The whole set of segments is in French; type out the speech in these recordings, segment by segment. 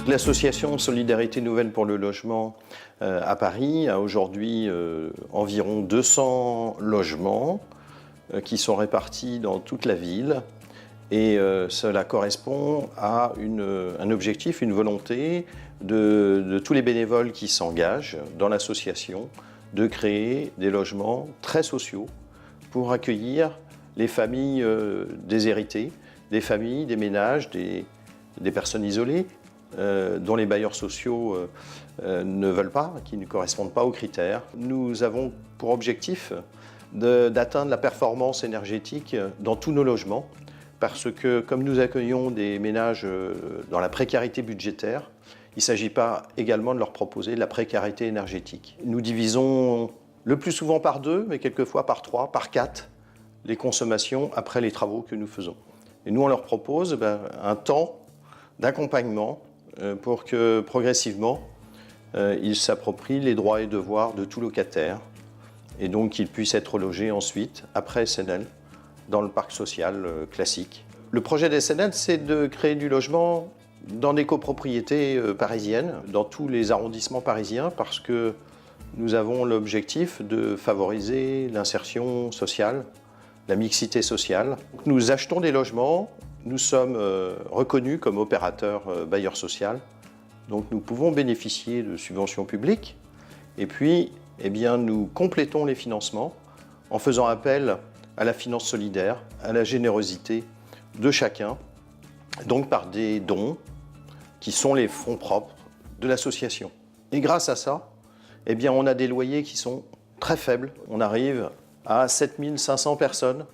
L'association Solidarité Nouvelle pour le logement à Paris a aujourd'hui environ 200 logements qui sont répartis dans toute la ville. Et cela correspond à un objectif, une volonté de tous les bénévoles qui s'engagent dans l'association de créer des logements très sociaux pour accueillir les familles déshéritées, des familles, des ménages, des personnes isolées dont les bailleurs sociaux ne veulent pas, qui ne correspondent pas aux critères. Nous avons pour objectif d'atteindre la performance énergétique dans tous nos logements, parce que comme nous accueillons des ménages dans la précarité budgétaire, il ne s'agit pas également de leur proposer de la précarité énergétique. Nous divisons le plus souvent par 2, mais quelquefois par 3, par 4, les consommations après les travaux que nous faisons. Et nous, on leur propose un temps d'accompagnement pour que progressivement, ils s'approprient les droits et devoirs de tout locataire et donc qu'ils puissent être logés ensuite, après SNL, dans le parc social classique. Le projet des SNL, c'est de créer du logement dans des copropriétés parisiennes, dans tous les arrondissements parisiens, parce que nous avons l'objectif de favoriser l'insertion sociale, la mixité sociale. Nous achetons des logements, nous sommes reconnus comme opérateur bailleur social, donc nous pouvons bénéficier de subventions publiques, et puis nous complétons les financements en faisant appel à la finance solidaire, à la générosité de chacun, donc par des dons qui sont les fonds propres de l'association. Et grâce à ça, on a des loyers qui sont très faibles. On arrive à 7 500 personnes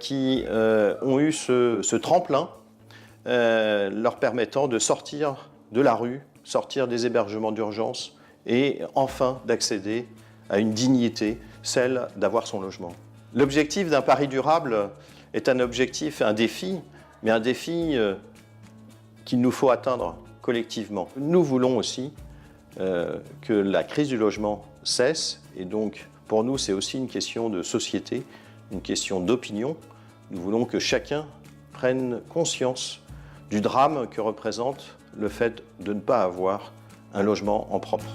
qui ont eu ce tremplin leur permettant de sortir de la rue, sortir des hébergements d'urgence et enfin d'accéder à une dignité, celle d'avoir son logement. L'objectif d'un Paris durable est un objectif, un défi, mais un défi qu'il nous faut atteindre collectivement. Nous voulons aussi que la crise du logement cesse, et donc pour nous c'est aussi une question de société, une question d'opinion. Nous voulons que chacun prenne conscience du drame que représente le fait de ne pas avoir un logement en propre.